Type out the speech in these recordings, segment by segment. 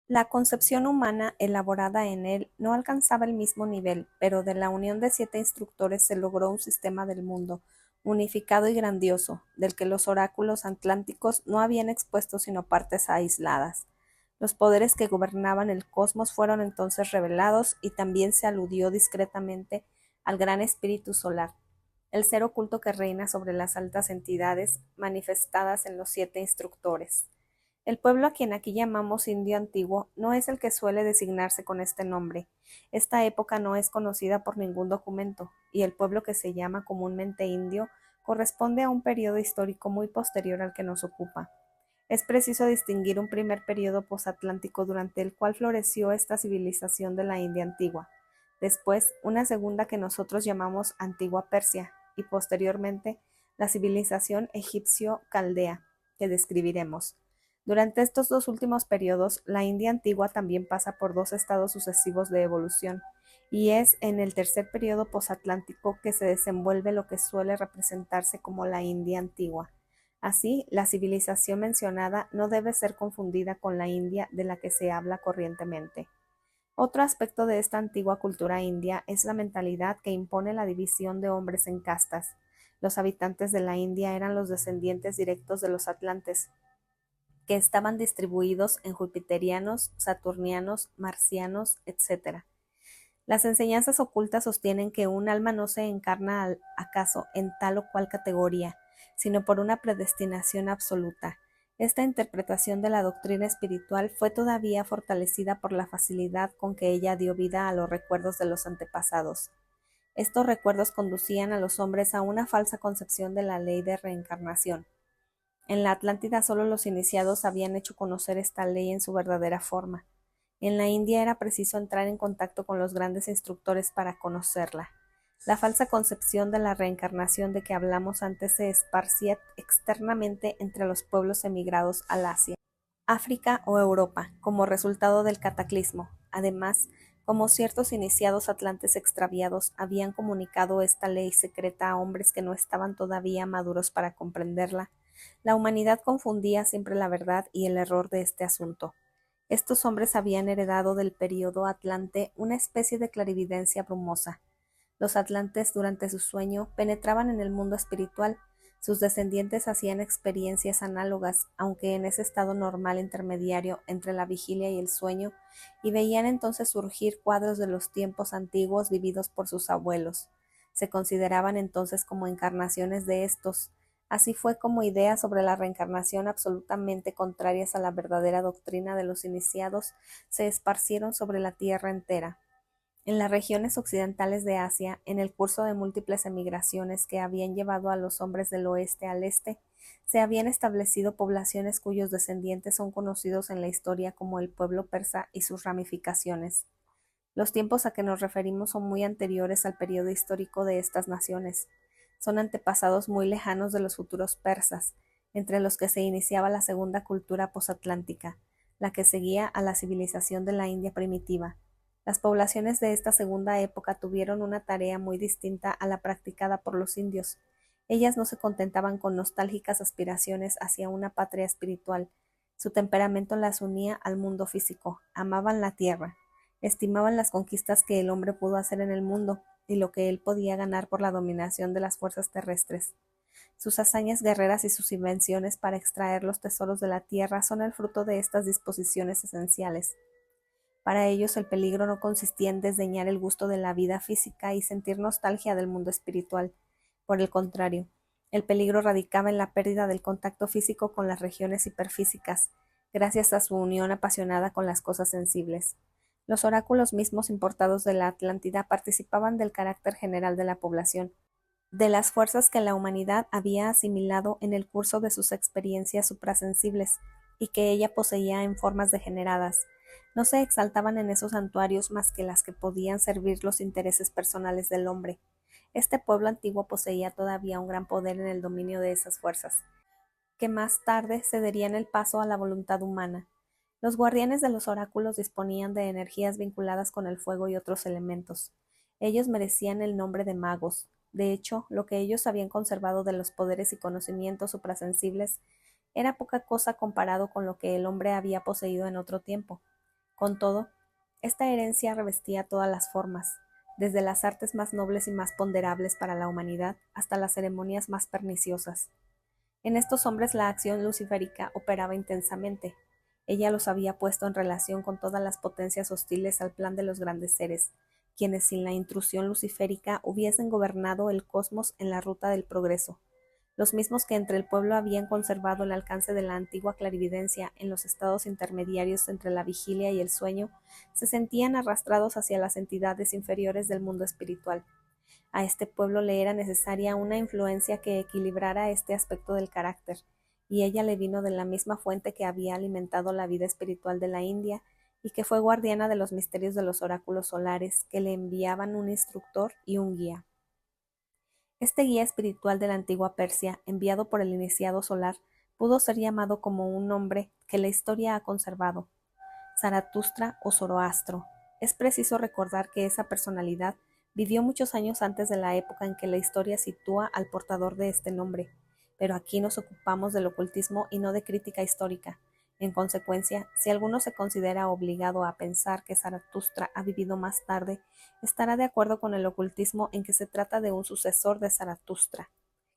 La concepción humana elaborada en él no alcanzaba el mismo nivel, pero de la unión de 7 instructores se logró un sistema del mundo, unificado y grandioso, del que los oráculos atlánticos no habían expuesto sino partes aisladas. Los poderes que gobernaban el cosmos fueron entonces revelados y también se aludió discretamente al gran espíritu solar, el ser oculto que reina sobre las altas entidades manifestadas en los 7 instructores. El pueblo a quien aquí llamamos Indio antiguo no es el que suele designarse con este nombre. Esta época no es conocida por ningún documento, y el pueblo que se llama comúnmente indio corresponde a un periodo histórico muy posterior al que nos ocupa. Es preciso distinguir un primer periodo posatlántico durante el cual floreció esta civilización de la India antigua, después una segunda que nosotros llamamos Antigua Persia, y posteriormente la civilización egipcio-caldea, que describiremos. Durante estos 2 últimos periodos, la India antigua también pasa por 2 estados sucesivos de evolución, y es en el tercer periodo posatlántico que se desenvuelve lo que suele representarse como la India antigua. Así, la civilización mencionada no debe ser confundida con la India de la que se habla corrientemente. Otro aspecto de esta antigua cultura india es la mentalidad que impone la división de hombres en castas. Los habitantes de la India eran los descendientes directos de los atlantes, que estaban distribuidos en jupiterianos, saturnianos, marcianos, etc. Las enseñanzas ocultas sostienen que un alma no se encarna acaso en tal o cual categoría, sino por una predestinación absoluta. Esta interpretación de la doctrina espiritual fue todavía fortalecida por la facilidad con que ella dio vida a los recuerdos de los antepasados. Estos recuerdos conducían a los hombres a una falsa concepción de la ley de reencarnación. En la Atlántida solo los iniciados habían hecho conocer esta ley en su verdadera forma. En la India era preciso entrar en contacto con los grandes instructores para conocerla. La falsa concepción de la reencarnación de que hablamos antes se esparcía externamente entre los pueblos emigrados al Asia, África o Europa, como resultado del cataclismo. Además, como ciertos iniciados atlantes extraviados habían comunicado esta ley secreta a hombres que no estaban todavía maduros para comprenderla, la humanidad confundía siempre la verdad y el error de este asunto. Estos hombres habían heredado del período atlante una especie de clarividencia brumosa. Los atlantes durante su sueño penetraban en el mundo espiritual. Sus descendientes hacían experiencias análogas, aunque en ese estado normal intermediario entre la vigilia y el sueño, y veían entonces surgir cuadros de los tiempos antiguos vividos por sus abuelos. Se consideraban entonces como encarnaciones de estos. Así fue como ideas sobre la reencarnación absolutamente contrarias a la verdadera doctrina de los iniciados se esparcieron sobre la tierra entera. En las regiones occidentales de Asia, en el curso de múltiples emigraciones que habían llevado a los hombres del oeste al este, se habían establecido poblaciones cuyos descendientes son conocidos en la historia como el pueblo persa y sus ramificaciones. Los tiempos a que nos referimos son muy anteriores al periodo histórico de estas naciones. Son antepasados muy lejanos de los futuros persas, entre los que se iniciaba la segunda cultura posatlántica, la que seguía a la civilización de la India primitiva. Las poblaciones de esta segunda época tuvieron una tarea muy distinta a la practicada por los indios. Ellas no se contentaban con nostálgicas aspiraciones hacia una patria espiritual. Su temperamento las unía al mundo físico, amaban la tierra, estimaban las conquistas que el hombre pudo hacer en el mundo y lo que él podía ganar por la dominación de las fuerzas terrestres. Sus hazañas guerreras y sus invenciones para extraer los tesoros de la tierra son el fruto de estas disposiciones esenciales. Para ellos el peligro no consistía en desdeñar el gusto de la vida física y sentir nostalgia del mundo espiritual. Por el contrario, el peligro radicaba en la pérdida del contacto físico con las regiones hiperfísicas, gracias a su unión apasionada con las cosas sensibles. Los oráculos mismos importados de la Atlántida participaban del carácter general de la población, de las fuerzas que la humanidad había asimilado en el curso de sus experiencias suprasensibles y que ella poseía en formas degeneradas. No se exaltaban en esos santuarios más que las que podían servir los intereses personales del hombre. Este pueblo antiguo poseía todavía un gran poder en el dominio de esas fuerzas, que más tarde cederían el paso a la voluntad humana. Los guardianes de los oráculos disponían de energías vinculadas con el fuego y otros elementos. Ellos merecían el nombre de magos. De hecho, lo que ellos habían conservado de los poderes y conocimientos suprasensibles era poca cosa comparado con lo que el hombre había poseído en otro tiempo. Con todo, esta herencia revestía todas las formas, desde las artes más nobles y más ponderables para la humanidad hasta las ceremonias más perniciosas. En estos hombres la acción luciférica operaba intensamente. Ella los había puesto en relación con todas las potencias hostiles al plan de los grandes seres, quienes sin la intrusión luciférica hubiesen gobernado el cosmos en la ruta del progreso, los mismos que entre el pueblo habían conservado el alcance de la antigua clarividencia en los estados intermediarios entre la vigilia y el sueño, se sentían arrastrados hacia las entidades inferiores del mundo espiritual. A este pueblo le era necesaria una influencia que equilibrara este aspecto del carácter, y ella le vino de la misma fuente que había alimentado la vida espiritual de la India y que fue guardiana de los misterios de los oráculos solares, que le enviaban un instructor y un guía. Este guía espiritual de la antigua Persia, enviado por el iniciado solar, pudo ser llamado como un nombre que la historia ha conservado, Zaratustra o Zoroastro. Es preciso recordar que esa personalidad vivió muchos años antes de la época en que la historia sitúa al portador de este nombre, pero aquí nos ocupamos del ocultismo y no de crítica histórica. En consecuencia, si alguno se considera obligado a pensar que Zaratustra ha vivido más tarde, estará de acuerdo con el ocultismo en que se trata de un sucesor de Zaratustra,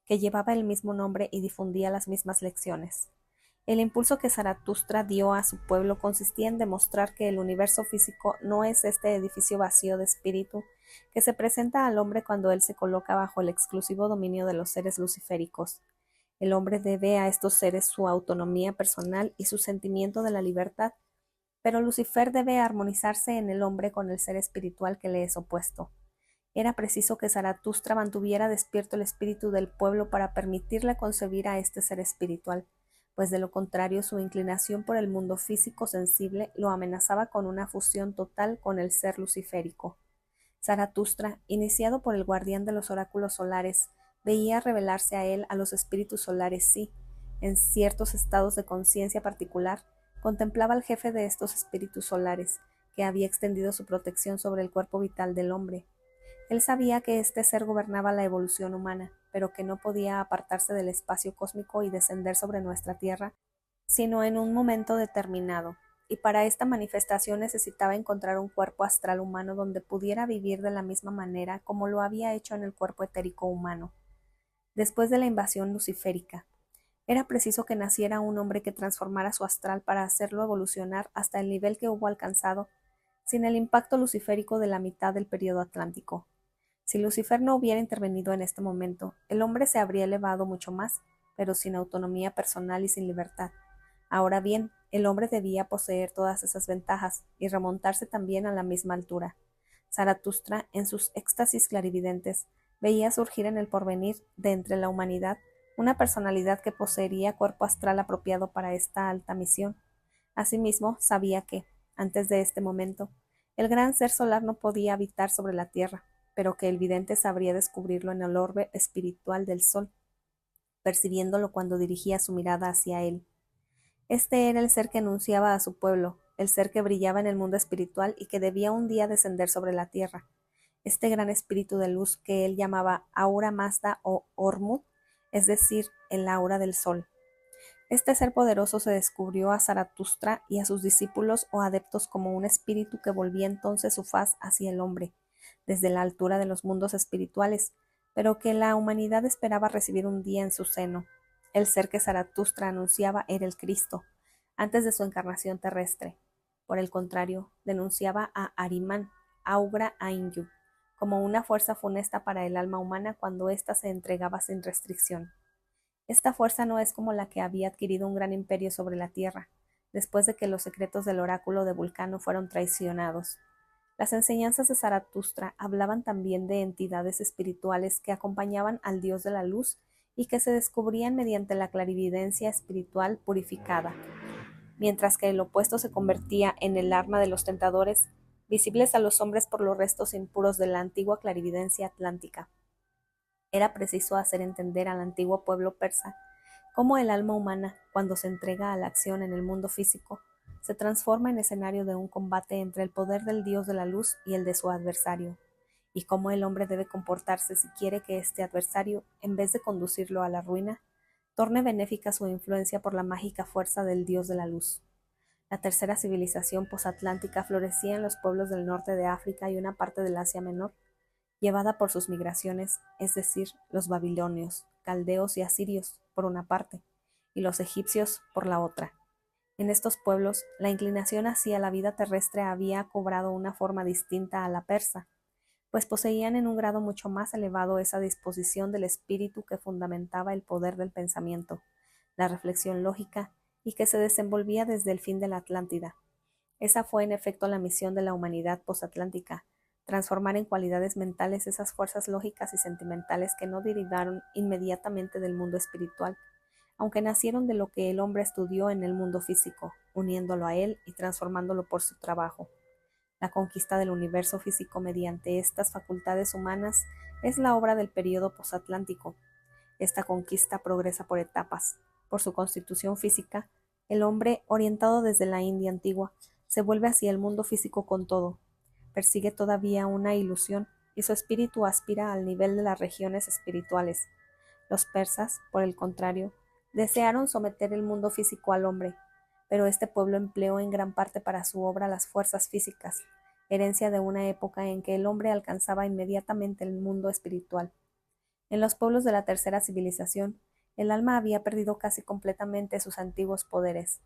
que llevaba el mismo nombre y difundía las mismas lecciones. El impulso que Zaratustra dio a su pueblo consistía en demostrar que el universo físico no es este edificio vacío de espíritu que se presenta al hombre cuando él se coloca bajo el exclusivo dominio de los seres luciféricos. El hombre debe a estos seres su autonomía personal y su sentimiento de la libertad, pero Lucifer debe armonizarse en el hombre con el ser espiritual que le es opuesto. Era preciso que Zaratustra mantuviera despierto el espíritu del pueblo para permitirle concebir a este ser espiritual, pues de lo contrario su inclinación por el mundo físico sensible lo amenazaba con una fusión total con el ser luciférico. Zaratustra, iniciado por el guardián de los oráculos solares, veía revelarse a él a los espíritus solares sí, en ciertos estados de conciencia particular, contemplaba al jefe de estos espíritus solares, que había extendido su protección sobre el cuerpo vital del hombre. Él sabía que este ser gobernaba la evolución humana, pero que no podía apartarse del espacio cósmico y descender sobre nuestra Tierra, sino en un momento determinado, y para esta manifestación necesitaba encontrar un cuerpo astral humano donde pudiera vivir de la misma manera como lo había hecho en el cuerpo etérico humano. Después de la invasión luciférica, era preciso que naciera un hombre que transformara su astral para hacerlo evolucionar hasta el nivel que hubo alcanzado, sin el impacto luciférico de la mitad del período atlántico. Si Lucifer no hubiera intervenido en este momento, el hombre se habría elevado mucho más, pero sin autonomía personal y sin libertad. Ahora bien, el hombre debía poseer todas esas ventajas y remontarse también a la misma altura. Zaratustra, en sus éxtasis clarividentes, veía surgir en el porvenir, de entre la humanidad, una personalidad que poseería cuerpo astral apropiado para esta alta misión. Asimismo, sabía que, antes de este momento, el gran ser solar no podía habitar sobre la tierra, pero que el vidente sabría descubrirlo en el orbe espiritual del sol, percibiéndolo cuando dirigía su mirada hacia él. Este era el ser que anunciaba a su pueblo, el ser que brillaba en el mundo espiritual y que debía un día descender sobre la tierra. Este gran espíritu de luz que él llamaba Aura Mazda o Ormuz, es decir, el aura del sol. Este ser poderoso se descubrió a Zaratustra y a sus discípulos o adeptos como un espíritu que volvía entonces su faz hacia el hombre, desde la altura de los mundos espirituales, pero que la humanidad esperaba recibir un día en su seno. El ser que Zaratustra anunciaba era el Cristo, antes de su encarnación terrestre. Por el contrario, denunciaba a Ahriman, Augra Ainyu, como una fuerza funesta para el alma humana cuando ésta se entregaba sin restricción. Esta fuerza no es como la que había adquirido un gran imperio sobre la tierra, después de que los secretos del oráculo de Vulcano fueron traicionados. Las enseñanzas de Zaratustra hablaban también de entidades espirituales que acompañaban al dios de la luz y que se descubrían mediante la clarividencia espiritual purificada, mientras que el opuesto se convertía en el arma de los tentadores, visibles a los hombres por los restos impuros de la antigua clarividencia atlántica. Era preciso hacer entender al antiguo pueblo persa cómo el alma humana, cuando se entrega a la acción en el mundo físico, se transforma en escenario de un combate entre el poder del dios de la luz y el de su adversario, y cómo el hombre debe comportarse si quiere que este adversario, en vez de conducirlo a la ruina, torne benéfica su influencia por la mágica fuerza del dios de la luz. La tercera civilización posatlántica florecía en los pueblos del norte de África y una parte del Asia Menor, llevada por sus migraciones, es decir, los babilonios, caldeos y asirios, por una parte, y los egipcios por la otra. En estos pueblos, la inclinación hacia la vida terrestre había cobrado una forma distinta a la persa, pues poseían en un grado mucho más elevado esa disposición del espíritu que fundamentaba el poder del pensamiento, la reflexión lógica y que se desenvolvía desde el fin de la Atlántida. Esa fue en efecto la misión de la humanidad posatlántica, transformar en cualidades mentales esas fuerzas lógicas y sentimentales que no derivaron inmediatamente del mundo espiritual, aunque nacieron de lo que el hombre estudió en el mundo físico, uniéndolo a él y transformándolo por su trabajo. La conquista del universo físico mediante estas facultades humanas es la obra del período posatlántico. Esta conquista progresa por etapas. Por su constitución física, el hombre, orientado desde la India antigua, se vuelve hacia el mundo físico con todo. Persigue todavía una ilusión y su espíritu aspira al nivel de las regiones espirituales. Los persas, por el contrario, desearon someter el mundo físico al hombre, pero este pueblo empleó en gran parte para su obra las fuerzas físicas, herencia de una época en que el hombre alcanzaba inmediatamente el mundo espiritual. En los pueblos de la tercera civilización, el alma había perdido casi completamente sus antiguos poderes.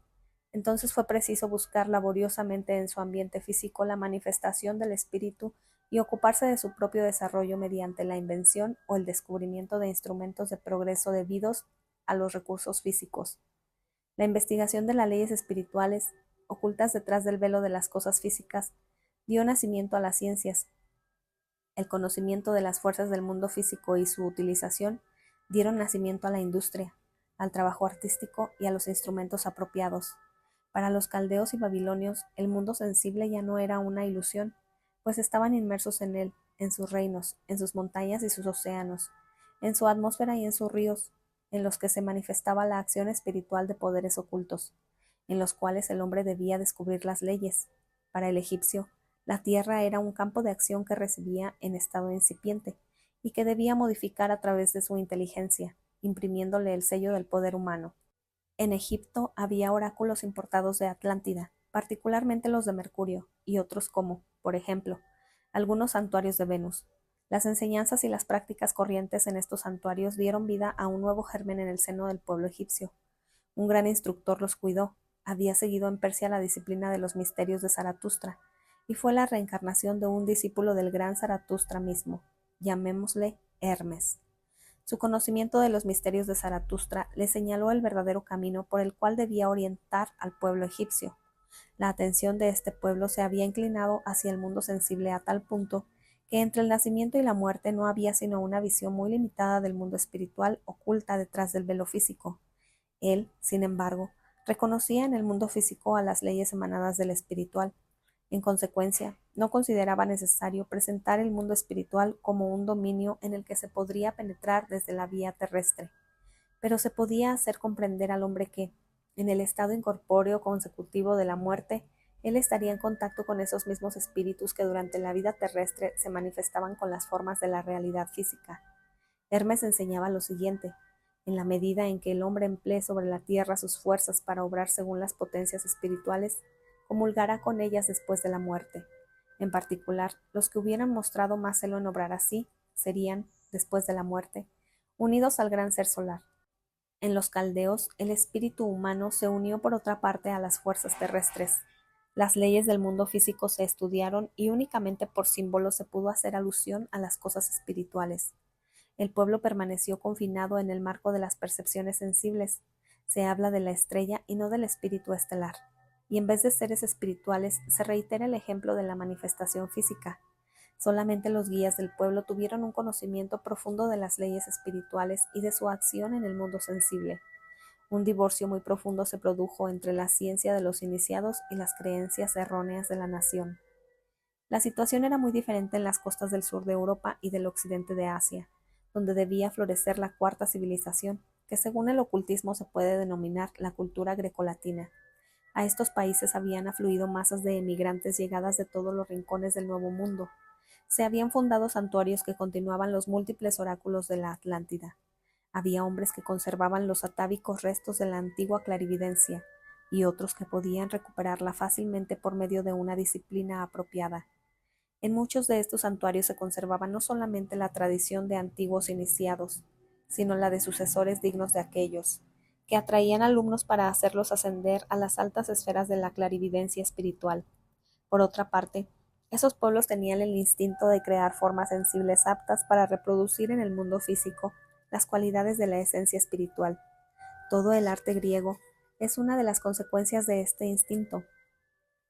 Entonces fue preciso buscar laboriosamente en su ambiente físico la manifestación del espíritu y ocuparse de su propio desarrollo mediante la invención o el descubrimiento de instrumentos de progreso debidos a los recursos físicos. La investigación de las leyes espirituales, ocultas detrás del velo de las cosas físicas, dio nacimiento a las ciencias. El conocimiento de las fuerzas del mundo físico y su utilización dieron nacimiento a la industria, al trabajo artístico y a los instrumentos apropiados. Para los caldeos y babilonios, el mundo sensible ya no era una ilusión, pues estaban inmersos en él, en sus reinos, en sus montañas y sus océanos, en su atmósfera y en sus ríos, en los que se manifestaba la acción espiritual de poderes ocultos, en los cuales el hombre debía descubrir las leyes. Para el egipcio, la tierra era un campo de acción que recibía en estado incipiente y que debía modificar a través de su inteligencia, imprimiéndole el sello del poder humano. En Egipto había oráculos importados de Atlántida, particularmente los de Mercurio, y otros como, por ejemplo, algunos santuarios de Venus. Las enseñanzas y las prácticas corrientes en estos santuarios dieron vida a un nuevo germen en el seno del pueblo egipcio. Un gran instructor los cuidó, había seguido en Persia la disciplina de los misterios de Zaratustra, y fue la reencarnación de un discípulo del gran Zaratustra mismo, llamémosle Hermes. Su conocimiento de los misterios de Zaratustra le señaló el verdadero camino por el cual debía orientar al pueblo egipcio. La atención de este pueblo se había inclinado hacia el mundo sensible a tal punto que entre el nacimiento y la muerte no había sino una visión muy limitada del mundo espiritual oculta detrás del velo físico. Él, sin embargo, reconocía en el mundo físico a las leyes emanadas del espiritual. En consecuencia, no consideraba necesario presentar el mundo espiritual como un dominio en el que se podría penetrar desde la vía terrestre, pero se podía hacer comprender al hombre que, en el estado incorpóreo consecutivo de la muerte, él estaría en contacto con esos mismos espíritus que durante la vida terrestre se manifestaban con las formas de la realidad física. Hermes enseñaba lo siguiente: en la medida en que el hombre emplee sobre la tierra sus fuerzas para obrar según las potencias espirituales, comulgará con ellas después de la muerte. En particular, los que hubieran mostrado más celo en obrar así, serían, después de la muerte, unidos al gran ser solar. En los caldeos, el espíritu humano se unió por otra parte a las fuerzas terrestres. Las leyes del mundo físico se estudiaron y únicamente por símbolos se pudo hacer alusión a las cosas espirituales. El pueblo permaneció confinado en el marco de las percepciones sensibles. Se habla de la estrella y no del espíritu estelar. Y en vez de seres espirituales, se reitera el ejemplo de la manifestación física. Solamente los guías del pueblo tuvieron un conocimiento profundo de las leyes espirituales y de su acción en el mundo sensible. Un divorcio muy profundo se produjo entre la ciencia de los iniciados y las creencias erróneas de la nación. La situación era muy diferente en las costas del sur de Europa y del occidente de Asia, donde debía florecer la cuarta civilización, que según el ocultismo se puede denominar la cultura grecolatina. A estos países habían afluido masas de emigrantes llegadas de todos los rincones del Nuevo Mundo. Se habían fundado santuarios que continuaban los múltiples oráculos de la Atlántida. Había hombres que conservaban los atávicos restos de la antigua clarividencia, y otros que podían recuperarla fácilmente por medio de una disciplina apropiada. En muchos de estos santuarios se conservaba no solamente la tradición de antiguos iniciados, sino la de sucesores dignos de aquellos, que atraían alumnos para hacerlos ascender a las altas esferas de la clarividencia espiritual. Por otra parte, esos pueblos tenían el instinto de crear formas sensibles aptas para reproducir en el mundo físico las cualidades de la esencia espiritual. Todo el arte griego es una de las consecuencias de este instinto.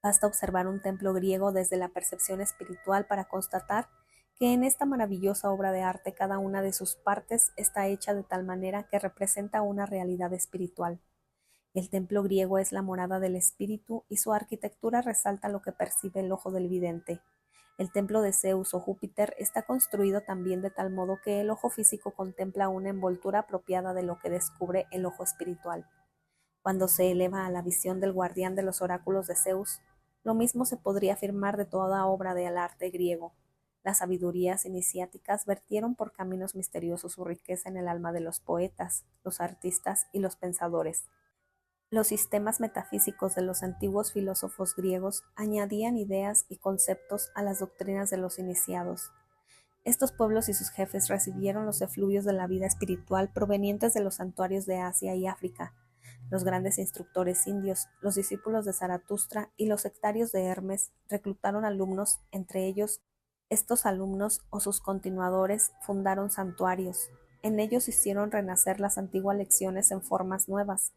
Basta observar un templo griego desde la percepción espiritual para constatar que en esta maravillosa obra de arte cada una de sus partes está hecha de tal manera que representa una realidad espiritual. El templo griego es la morada del espíritu y su arquitectura resalta lo que percibe el ojo del vidente. El templo de Zeus o Júpiter está construido también de tal modo que el ojo físico contempla una envoltura apropiada de lo que descubre el ojo espiritual. Cuando se eleva a la visión del guardián de los oráculos de Zeus, lo mismo se podría afirmar de toda obra del arte griego. Las sabidurías iniciáticas vertieron por caminos misteriosos su riqueza en el alma de los poetas, los artistas y los pensadores. Los sistemas metafísicos de los antiguos filósofos griegos añadían ideas y conceptos a las doctrinas de los iniciados. Estos pueblos y sus jefes recibieron los efluvios de la vida espiritual provenientes de los santuarios de Asia y África. Los grandes instructores indios, los discípulos de Zaratustra y los sectarios de Hermes reclutaron alumnos, entre ellos, estos alumnos o sus continuadores fundaron santuarios. En ellos hicieron renacer las antiguas lecciones en formas nuevas.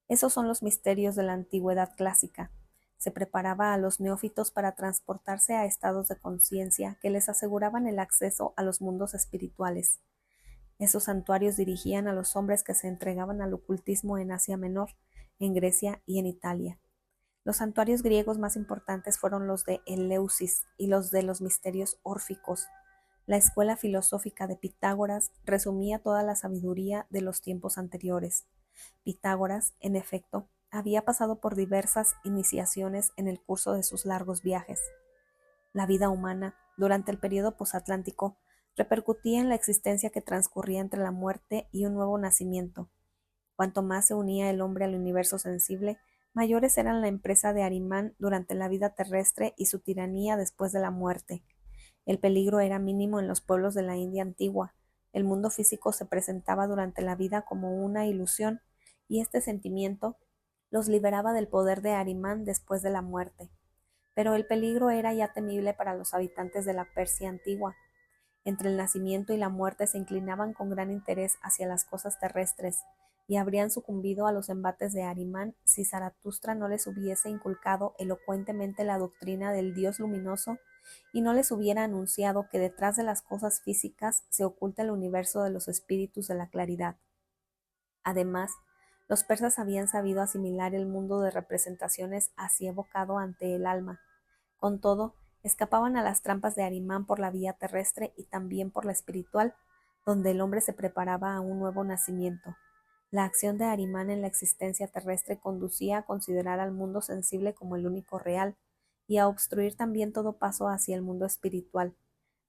Esos son los misterios de la antigüedad clásica. Se preparaba a los neófitos para transportarse a estados de conciencia que les aseguraban el acceso a los mundos espirituales. Esos santuarios dirigían a los hombres que se entregaban al ocultismo en Asia Menor, en Grecia y en Italia. Los santuarios griegos más importantes fueron los de Eleusis y los de los misterios órficos. La escuela filosófica de Pitágoras resumía toda la sabiduría de los tiempos anteriores. Pitágoras, en efecto, había pasado por diversas iniciaciones en el curso de sus largos viajes. La vida humana, durante el período posatlántico, repercutía en la existencia que transcurría entre la muerte y un nuevo nacimiento. Cuanto más se unía el hombre al universo sensible, mayores eran la empresa de Arimán durante la vida terrestre y su tiranía después de la muerte. El peligro era mínimo en los pueblos de la India antigua. El mundo físico se presentaba durante la vida como una ilusión, y este sentimiento los liberaba del poder de Arimán después de la muerte. Pero el peligro era ya temible para los habitantes de la Persia antigua. Entre el nacimiento y la muerte se inclinaban con gran interés hacia las cosas terrestres, y habrían sucumbido a los embates de Arimán si Zaratustra no les hubiese inculcado elocuentemente la doctrina del Dios luminoso y no les hubiera anunciado que detrás de las cosas físicas se oculta el universo de los espíritus de la claridad. Además, los persas habían sabido asimilar el mundo de representaciones así evocado ante el alma. Con todo, escapaban a las trampas de Arimán por la vía terrestre y también por la espiritual, donde el hombre se preparaba a un nuevo nacimiento. La acción de Arimán en la existencia terrestre conducía a considerar al mundo sensible como el único real, y a obstruir también todo paso hacia el mundo espiritual.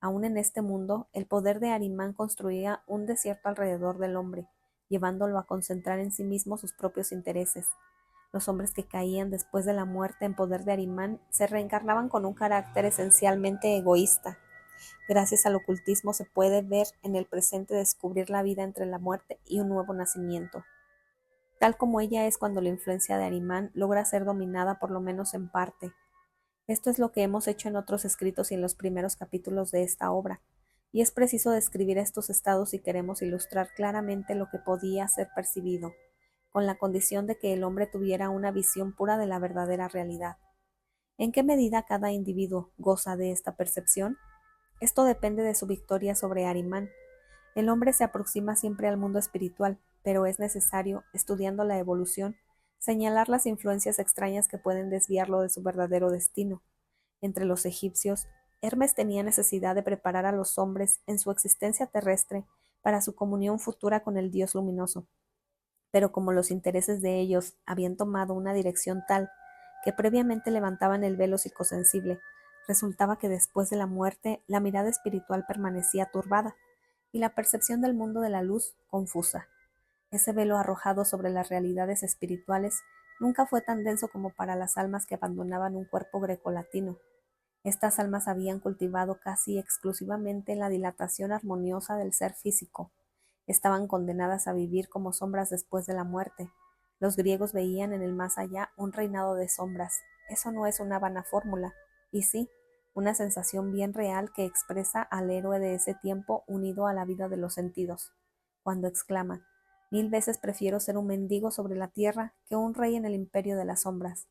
Aún en este mundo, el poder de Arimán construía un desierto alrededor del hombre, llevándolo a concentrar en sí mismo sus propios intereses. Los hombres que caían después de la muerte en poder de Arimán se reencarnaban con un carácter esencialmente egoísta. Gracias al ocultismo se puede ver en el presente descubrir la vida entre la muerte y un nuevo nacimiento, tal como ella es cuando la influencia de Arimán logra ser dominada por lo menos en parte. Esto es lo que hemos hecho en otros escritos y en los primeros capítulos de esta obra, y es preciso describir estos estados si queremos ilustrar claramente lo que podía ser percibido, con la condición de que el hombre tuviera una visión pura de la verdadera realidad. ¿En qué medida cada individuo goza de esta percepción? Esto depende de su victoria sobre Arimán. El hombre se aproxima siempre al mundo espiritual, pero es necesario, estudiando la evolución, señalar las influencias extrañas que pueden desviarlo de su verdadero destino. Entre los egipcios, Hermes tenía necesidad de preparar a los hombres en su existencia terrestre para su comunión futura con el Dios luminoso. Pero como los intereses de ellos habían tomado una dirección tal que previamente levantaban el velo psicosensible, resultaba que después de la muerte la mirada espiritual permanecía turbada y la percepción del mundo de la luz confusa. Ese velo arrojado sobre las realidades espirituales nunca fue tan denso como para las almas que abandonaban un cuerpo grecolatino. Estas almas habían cultivado casi exclusivamente la dilatación armoniosa del ser físico. Estaban condenadas a vivir como sombras después de la muerte. Los griegos veían en el más allá un reinado de sombras. Eso no es una vana fórmula, y sí, una sensación bien real que expresa al héroe de ese tiempo unido a la vida de los sentidos, cuando exclama: «Mil veces prefiero ser un mendigo sobre la tierra que un rey en el imperio de las sombras».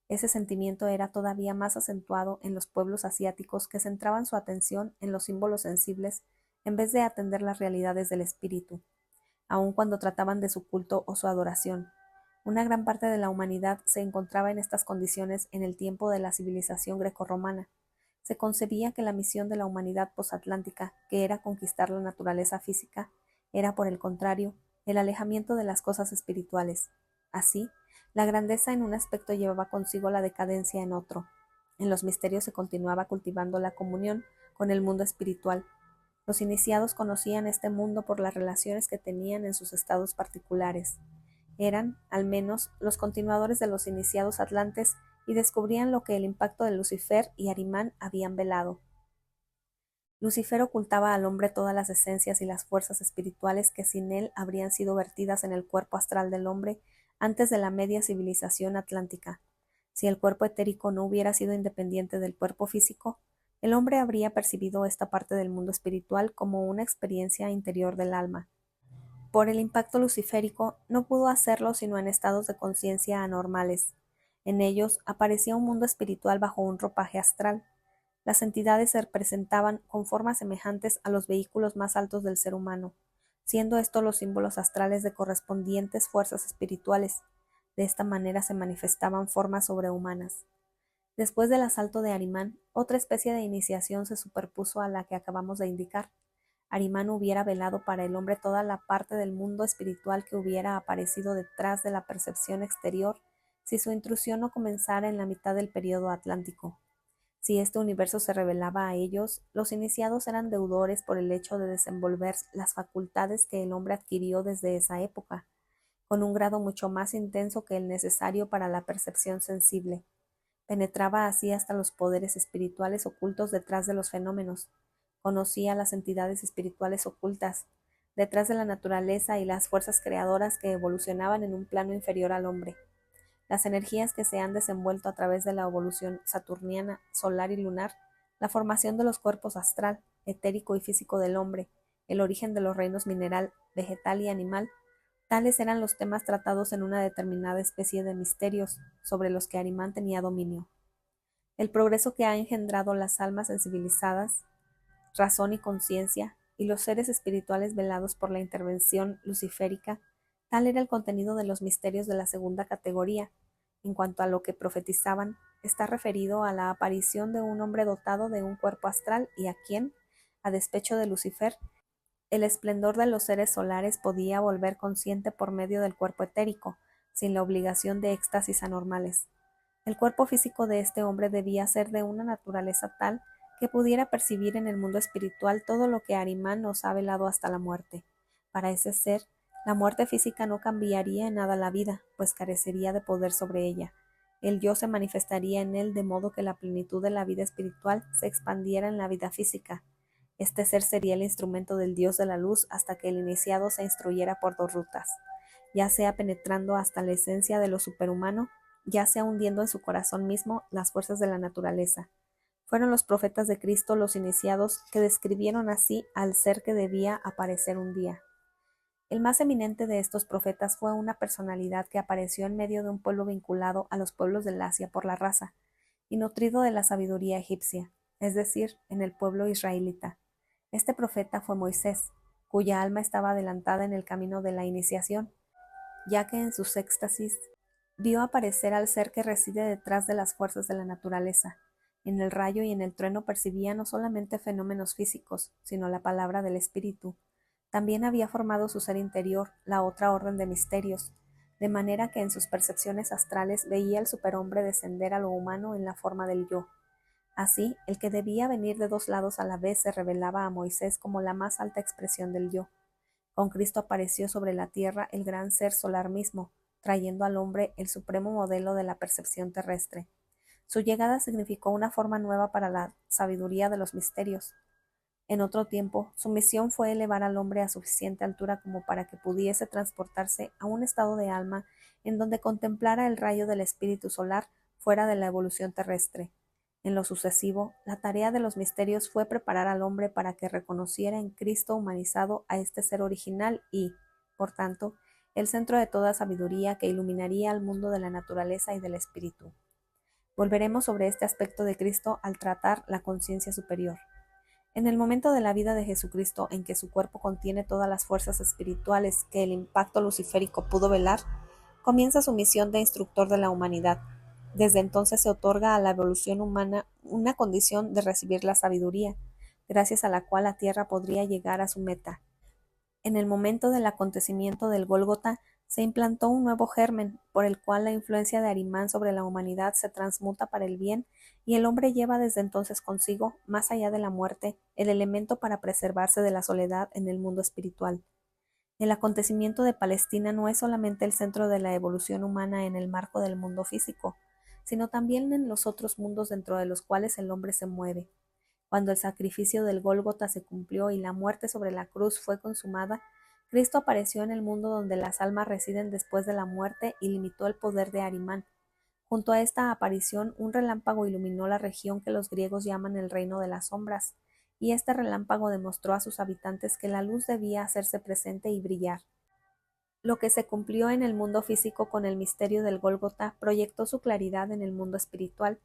Ese sentimiento era todavía más acentuado en los pueblos asiáticos, que centraban su atención en los símbolos sensibles en vez de atender las realidades del espíritu, aun cuando trataban de su culto o su adoración. Una gran parte de la humanidad se encontraba en estas condiciones en el tiempo de la civilización grecorromana. Se concebía que la misión de la humanidad posatlántica, que era conquistar la naturaleza física, era, por el contrario, el alejamiento de las cosas espirituales. Así, la grandeza en un aspecto llevaba consigo la decadencia en otro. En los misterios se continuaba cultivando la comunión con el mundo espiritual. Los iniciados conocían este mundo por las relaciones que tenían en sus estados particulares. Eran, al menos, los continuadores de los iniciados atlantes y descubrían lo que el impacto de Lucifer y Arimán habían velado. Lucifer ocultaba al hombre todas las esencias y las fuerzas espirituales que sin él habrían sido vertidas en el cuerpo astral del hombre antes de la media civilización atlántica. Si el cuerpo etérico no hubiera sido independiente del cuerpo físico, el hombre habría percibido esta parte del mundo espiritual como una experiencia interior del alma. Por el impacto luciférico, no pudo hacerlo sino en estados de conciencia anormales. En ellos aparecía un mundo espiritual bajo un ropaje astral. Las entidades se representaban con formas semejantes a los vehículos más altos del ser humano, siendo estos los símbolos astrales de correspondientes fuerzas espirituales. De esta manera se manifestaban formas sobrehumanas. Después del asalto de Arimán, otra especie de iniciación se superpuso a la que acabamos de indicar. Arimán hubiera velado para el hombre toda la parte del mundo espiritual que hubiera aparecido detrás de la percepción exterior si su intrusión no comenzara en la mitad del período atlántico. Si este universo se revelaba a ellos, los iniciados eran deudores por el hecho de desenvolver las facultades que el hombre adquirió desde esa época, con un grado mucho más intenso que el necesario para la percepción sensible. Penetraba así hasta los poderes espirituales ocultos detrás de los fenómenos. Conocía las entidades espirituales ocultas, detrás de la naturaleza y las fuerzas creadoras que evolucionaban en un plano inferior al hombre. Las energías que se han desenvuelto a través de la evolución saturniana, solar y lunar, la formación de los cuerpos astral, etérico y físico del hombre, el origen de los reinos mineral, vegetal y animal, tales eran los temas tratados en una determinada especie de misterios sobre los que Arimán tenía dominio. El progreso que ha engendrado las almas sensibilizadas, razón y conciencia, y los seres espirituales velados por la intervención luciférica, tal era el contenido de los misterios de la segunda categoría. En cuanto a lo que profetizaban, está referido a la aparición de un hombre dotado de un cuerpo astral y a quien, a despecho de Lucifer, el esplendor de los seres solares podía volver consciente por medio del cuerpo etérico, sin la obligación de éxtasis anormales. El cuerpo físico de este hombre debía ser de una naturaleza tal que pudiera percibir en el mundo espiritual todo lo que Arimán nos ha velado hasta la muerte. Para ese ser, la muerte física no cambiaría en nada la vida, pues carecería de poder sobre ella. El yo se manifestaría en él de modo que la plenitud de la vida espiritual se expandiera en la vida física. Este ser sería el instrumento del Dios de la luz hasta que el iniciado se instruyera por dos rutas, ya sea penetrando hasta la esencia de lo superhumano, ya sea hundiendo en su corazón mismo las fuerzas de la naturaleza. Fueron los profetas de Cristo los iniciados que describieron así al ser que debía aparecer un día. El más eminente de estos profetas fue una personalidad que apareció en medio de un pueblo vinculado a los pueblos del Asia por la raza, y nutrido de la sabiduría egipcia, es decir, en el pueblo israelita. Este profeta fue Moisés, cuya alma estaba adelantada en el camino de la iniciación, ya que en sus éxtasis vio aparecer al ser que reside detrás de las fuerzas de la naturaleza. En el rayo y en el trueno percibía no solamente fenómenos físicos, sino la palabra del espíritu. También había formado su ser interior, la otra orden de misterios, de manera que en sus percepciones astrales veía al superhombre descender a lo humano en la forma del yo. Así, el que debía venir de dos lados a la vez se revelaba a Moisés como la más alta expresión del yo. Con Cristo apareció sobre la tierra el gran ser solar mismo, trayendo al hombre el supremo modelo de la percepción terrestre. Su llegada significó una forma nueva para la sabiduría de los misterios. En otro tiempo, su misión fue elevar al hombre a suficiente altura como para que pudiese transportarse a un estado de alma en donde contemplara el rayo del espíritu solar fuera de la evolución terrestre. En lo sucesivo, la tarea de los misterios fue preparar al hombre para que reconociera en Cristo humanizado a este ser original y, por tanto, el centro de toda sabiduría que iluminaría al mundo de la naturaleza y del espíritu. Volveremos sobre este aspecto de Cristo al tratar la conciencia superior. En el momento de la vida de Jesucristo en que su cuerpo contiene todas las fuerzas espirituales que el impacto luciférico pudo velar, comienza su misión de instructor de la humanidad. Desde entonces se otorga a la evolución humana una condición de recibir la sabiduría, gracias a la cual la Tierra podría llegar a su meta. En el momento del acontecimiento del Gólgota se implantó un nuevo germen, por el cual la influencia de Arimán sobre la humanidad se transmuta para el bien, y el hombre lleva desde entonces consigo, más allá de la muerte, el elemento para preservarse de la soledad en el mundo espiritual. El acontecimiento de Palestina no es solamente el centro de la evolución humana en el marco del mundo físico, sino también en los otros mundos dentro de los cuales el hombre se mueve. Cuando el sacrificio del Gólgota se cumplió y la muerte sobre la cruz fue consumada, Cristo apareció en el mundo donde las almas residen después de la muerte y limitó el poder de Arimán. Junto a esta aparición, un relámpago iluminó la región que los griegos llaman el reino de las sombras, y este relámpago demostró a sus habitantes que la luz debía hacerse presente y brillar. Lo que se cumplió en el mundo físico con el misterio del Gólgota proyectó su claridad en el mundo espiritual.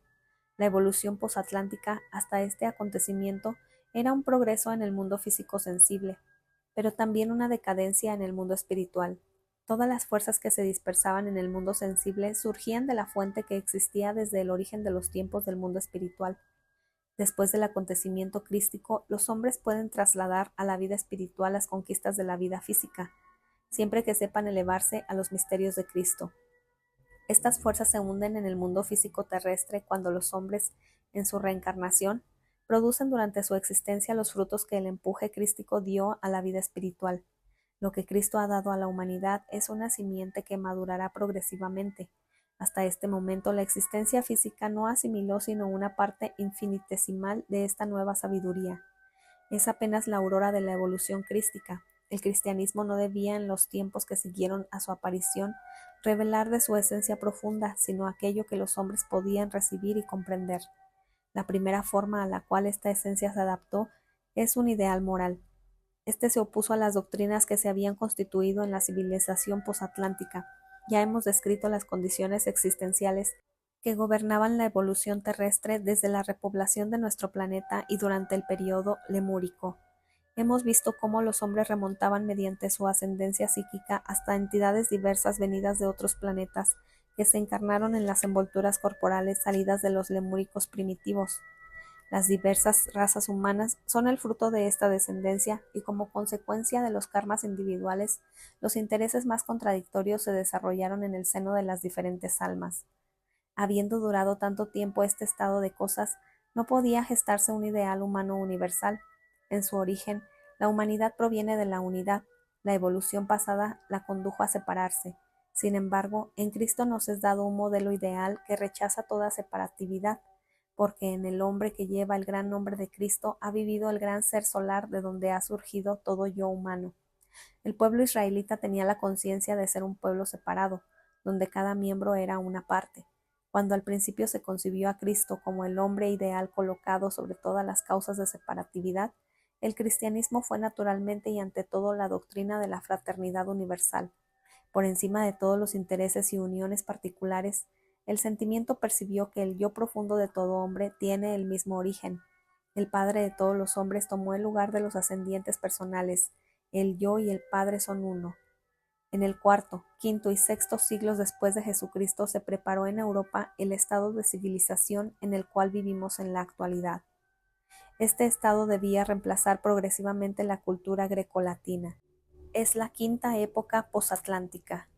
La evolución posatlántica hasta este acontecimiento era un progreso en el mundo físico sensible, pero también una decadencia en el mundo espiritual. Todas las fuerzas que se dispersaban en el mundo sensible surgían de la fuente que existía desde el origen de los tiempos del mundo espiritual. Después del acontecimiento crístico, los hombres pueden trasladar a la vida espiritual las conquistas de la vida física, siempre que sepan elevarse a los misterios de Cristo. Estas fuerzas se hunden en el mundo físico terrestre cuando los hombres, en su reencarnación, producen durante su existencia los frutos que el empuje crístico dio a la vida espiritual. Lo que Cristo ha dado a la humanidad es una simiente que madurará progresivamente. Hasta este momento la existencia física no asimiló sino una parte infinitesimal de esta nueva sabiduría. Es apenas la aurora de la evolución crística. El cristianismo no debía en los tiempos que siguieron a su aparición revelar de su esencia profunda, sino aquello que los hombres podían recibir y comprender. La primera forma a la cual esta esencia se adaptó es un ideal moral. Este se opuso a las doctrinas que se habían constituido en la civilización posatlántica. Ya hemos descrito las condiciones existenciales que gobernaban la evolución terrestre desde la repoblación de nuestro planeta y durante el periodo lemúrico. Hemos visto cómo los hombres remontaban mediante su ascendencia psíquica hasta entidades diversas venidas de otros planetas que se encarnaron en las envolturas corporales salidas de los lemúricos primitivos. Las diversas razas humanas son el fruto de esta descendencia y como consecuencia de los karmas individuales, los intereses más contradictorios se desarrollaron en el seno de las diferentes almas. Habiendo durado tanto tiempo este estado de cosas, no podía gestarse un ideal humano universal. En su origen, la humanidad proviene de la unidad. La evolución pasada la condujo a separarse. Sin embargo, en Cristo nos es dado un modelo ideal que rechaza toda separatividad, porque en el hombre que lleva el gran nombre de Cristo ha vivido el gran ser solar de donde ha surgido todo yo humano. El pueblo israelita tenía la conciencia de ser un pueblo separado, donde cada miembro era una parte. Cuando al principio se concibió a Cristo como el hombre ideal colocado sobre todas las causas de separatividad, el cristianismo fue naturalmente y ante todo la doctrina de la fraternidad universal. Por encima de todos los intereses y uniones particulares, el sentimiento percibió que el yo profundo de todo hombre tiene el mismo origen. El Padre de todos los hombres tomó el lugar de los ascendientes personales. El yo y el Padre son uno. En el cuarto, quinto y sexto siglos después de Jesucristo se preparó en Europa el estado de civilización en el cual vivimos en la actualidad. Este estado debía reemplazar progresivamente la cultura grecolatina. Es la quinta época posatlántica.